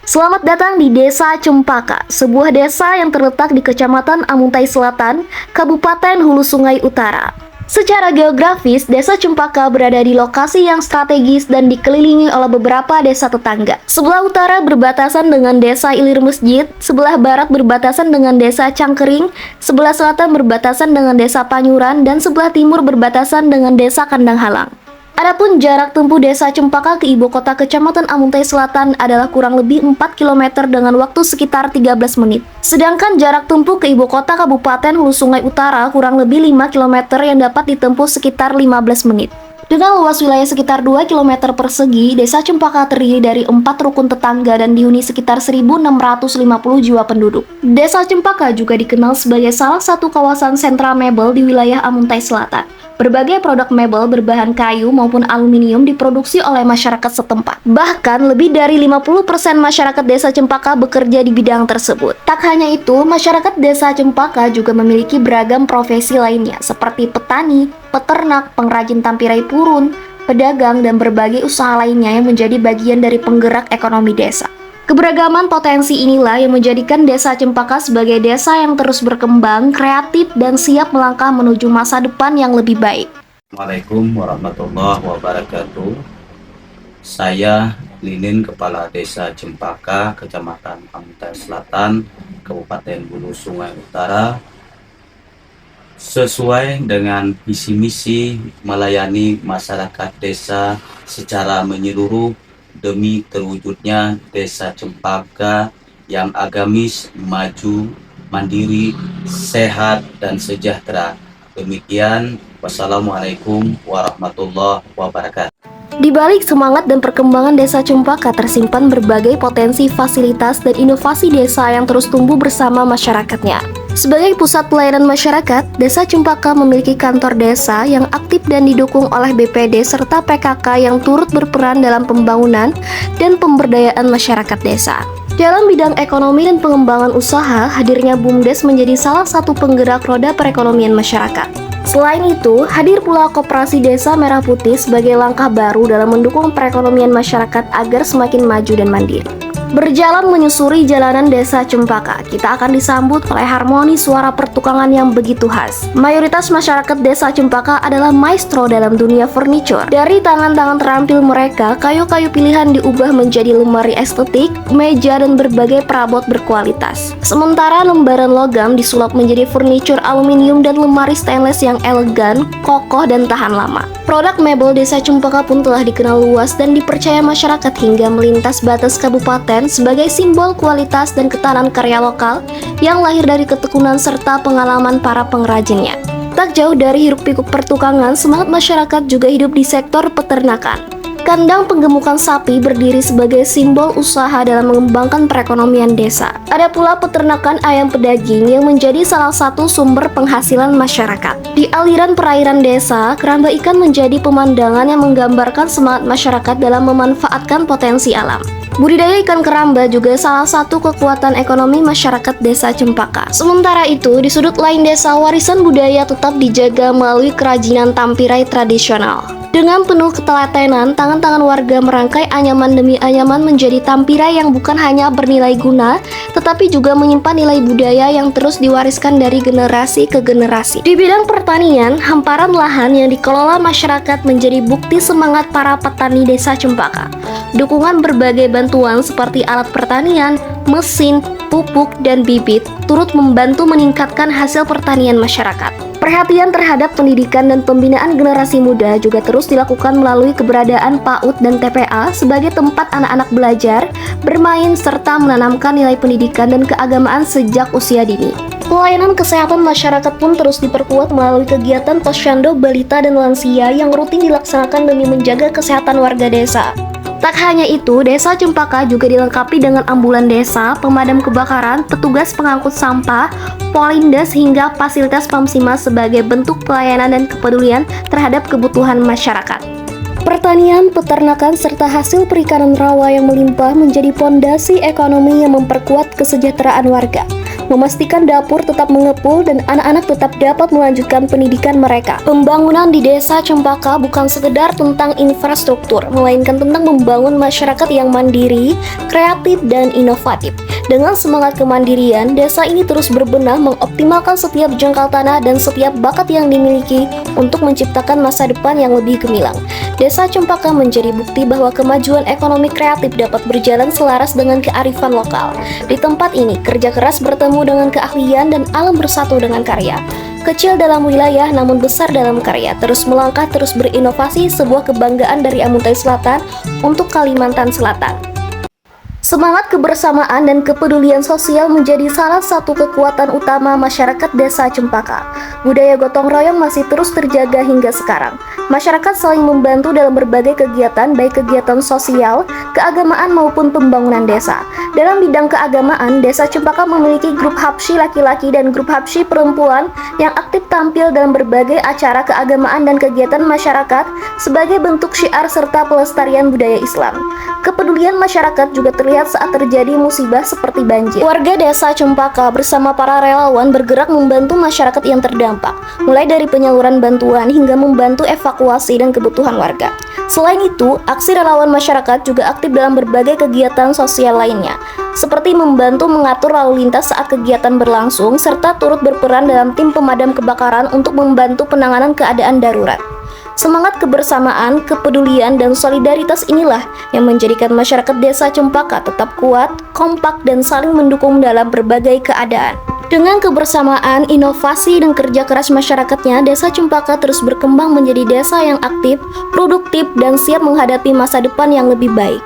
Selamat datang di Desa Cempaka, sebuah desa yang terletak di Kecamatan Amuntai Selatan, Kabupaten Hulu Sungai Utara. Secara geografis, Desa Cempaka berada di lokasi yang strategis dan dikelilingi oleh beberapa desa tetangga. Sebelah utara berbatasan dengan Desa Ilir Mesjid, sebelah barat berbatasan dengan Desa Cangkering, sebelah selatan berbatasan dengan Desa Panyuran, dan sebelah timur berbatasan dengan Desa Kandang Halang. Adapun jarak tempuh Desa Cempaka ke ibu kota Kecamatan Amuntai Selatan adalah kurang lebih 4 km dengan waktu sekitar 13 menit. Sedangkan jarak tempuh ke ibu kota Kabupaten Hulu Sungai Utara kurang lebih 5 km yang dapat ditempuh sekitar 15 menit. Dengan luas wilayah sekitar 2 km persegi, Desa Cempaka terdiri dari 4 rukun tetangga dan dihuni sekitar 1.650 jiwa penduduk. Desa Cempaka juga dikenal sebagai salah satu kawasan sentra mebel di wilayah Amuntai Selatan. Berbagai produk mebel berbahan kayu maupun aluminium diproduksi oleh masyarakat setempat. Bahkan lebih dari 50% masyarakat Desa Cempaka bekerja di bidang tersebut. Tak hanya itu, masyarakat Desa Cempaka juga memiliki beragam profesi lainnya seperti petani, peternak, pengrajin tampirai purun, pedagang, dan berbagai usaha lainnya yang menjadi bagian dari penggerak ekonomi desa. Keberagaman potensi inilah yang menjadikan Desa Cempaka sebagai desa yang terus berkembang, kreatif, dan siap melangkah menuju masa depan yang lebih baik. Assalamualaikum warahmatullahi wabarakatuh. Saya Linin, Kepala Desa Cempaka, Kecamatan Amuntai Selatan, Kabupaten Hulu Sungai Utara. Sesuai dengan visi misi melayani masyarakat desa secara menyeluruh demi terwujudnya Desa Cempaka yang agamis, maju, mandiri, sehat, dan sejahtera. Demikian, wassalamualaikum warahmatullahi wabarakatuh. Di balik semangat dan perkembangan Desa Cempaka tersimpan berbagai potensi fasilitas dan inovasi desa yang terus tumbuh bersama masyarakatnya. Sebagai pusat pelayanan masyarakat, Desa Cempaka memiliki kantor desa yang aktif dan didukung oleh BPD serta PKK yang turut berperan dalam pembangunan dan pemberdayaan masyarakat desa. Dalam bidang ekonomi dan pengembangan usaha, hadirnya BUMDes menjadi salah satu penggerak roda perekonomian masyarakat. Selain itu, hadir pula Koperasi Desa Merah Putih sebagai langkah baru dalam mendukung perekonomian masyarakat agar semakin maju dan mandiri. Berjalan menyusuri jalanan Desa Cempaka, kita akan disambut oleh harmoni suara pertukangan yang begitu khas. Mayoritas masyarakat Desa Cempaka adalah maestro dalam dunia furniture. Dari tangan-tangan terampil mereka, kayu-kayu pilihan diubah menjadi lemari estetik, meja, dan berbagai perabot berkualitas. Sementara lembaran logam disulap menjadi furniture aluminium dan lemari stainless yang elegan, kokoh, dan tahan lama. Produk mebel Desa Cempaka pun telah dikenal luas dan dipercaya masyarakat hingga melintas batas kabupaten sebagai simbol kualitas dan ketahanan karya lokal yang lahir dari ketekunan serta pengalaman para pengrajinnya. Tak jauh dari hiruk-pikuk pertukangan, semangat masyarakat juga hidup di sektor peternakan. Kandang penggemukan sapi berdiri sebagai simbol usaha dalam mengembangkan perekonomian desa. Ada pula peternakan ayam pedaging yang menjadi salah satu sumber penghasilan masyarakat. Di aliran perairan desa, keramba ikan menjadi pemandangan yang menggambarkan semangat masyarakat dalam memanfaatkan potensi alam. Budidaya ikan keramba juga salah satu kekuatan ekonomi masyarakat Desa Cempaka. Sementara itu, di sudut lain desa, warisan budaya tetap dijaga melalui kerajinan tampirai tradisional. Dengan penuh ketelatenan, tangan-tangan warga merangkai anyaman demi anyaman menjadi tampirai yang bukan hanya bernilai guna, tetapi juga menyimpan nilai budaya yang terus diwariskan dari generasi ke generasi. Di bidang pertanian, hamparan lahan yang dikelola masyarakat menjadi bukti semangat para petani Desa Cempaka. Dukungan berbagai bantuan seperti alat pertanian, mesin, pupuk, dan bibit turut membantu meningkatkan hasil pertanian masyarakat. Perhatian terhadap pendidikan dan pembinaan generasi muda juga terus dilakukan melalui keberadaan PAUD dan TPA sebagai tempat anak-anak belajar, bermain, serta menanamkan nilai pendidikan dan keagamaan sejak usia dini. Pelayanan kesehatan masyarakat pun terus diperkuat melalui kegiatan posyandu balita dan lansia yang rutin dilaksanakan demi menjaga kesehatan warga desa. Tak hanya itu, Desa Cempaka juga dilengkapi dengan ambulan desa, pemadam kebakaran, petugas pengangkut sampah, polindes, hingga fasilitas Pamsimas sebagai bentuk pelayanan dan kepedulian terhadap kebutuhan masyarakat. Pertanian, peternakan, serta hasil perikanan rawa yang melimpah menjadi pondasi ekonomi yang memperkuat kesejahteraan warga. memastikan dapur tetap mengepul dan anak-anak tetap dapat melanjutkan pendidikan mereka. Pembangunan di Desa Cempaka bukan sekedar tentang infrastruktur, melainkan tentang membangun masyarakat yang mandiri, kreatif, dan inovatif. Dengan semangat kemandirian, desa ini terus berbenah mengoptimalkan setiap jengkal tanah dan setiap bakat yang dimiliki untuk menciptakan masa depan yang lebih gemilang. Desa Cempaka menjadi bukti bahwa kemajuan ekonomi kreatif dapat berjalan selaras dengan kearifan lokal. Di tempat ini, kerja keras bertemu dengan keahlian dan alam bersatu dengan karya. Kecil dalam wilayah namun besar dalam karya, terus melangkah, terus berinovasi, sebuah kebanggaan dari Amuntai Selatan untuk Kalimantan Selatan. Semangat kebersamaan dan kepedulian sosial menjadi salah satu kekuatan utama masyarakat Desa Cempaka. Budaya gotong royong masih terus terjaga hingga sekarang. Masyarakat saling membantu dalam berbagai kegiatan, baik kegiatan sosial, keagamaan maupun pembangunan desa. Dalam bidang keagamaan, Desa Cempaka memiliki grup Habsyi laki-laki dan grup Habsyi perempuan yang aktif tampil dalam berbagai acara keagamaan dan kegiatan masyarakat sebagai bentuk syiar serta pelestarian budaya Islam. Kepedulian masyarakat juga terlihat saat terjadi musibah seperti banjir. Warga Desa Cempaka bersama para relawan bergerak membantu masyarakat yang terdampak, mulai dari penyaluran bantuan hingga membantu evakuasi dan kebutuhan warga. Selain itu, aksi relawan masyarakat juga aktif dalam berbagai kegiatan sosial lainnya, seperti membantu mengatur lalu lintas saat kegiatan berlangsung, serta turut berperan dalam tim pemadam kebakaran untuk membantu penanganan keadaan darurat. Semangat kebersamaan, kepedulian, dan solidaritas inilah yang menjadikan masyarakat Desa Cempaka tetap kuat, kompak, dan saling mendukung dalam berbagai keadaan. Dengan kebersamaan, inovasi, dan kerja keras masyarakatnya, Desa Cempaka terus berkembang menjadi desa yang aktif, produktif, dan siap menghadapi masa depan yang lebih baik.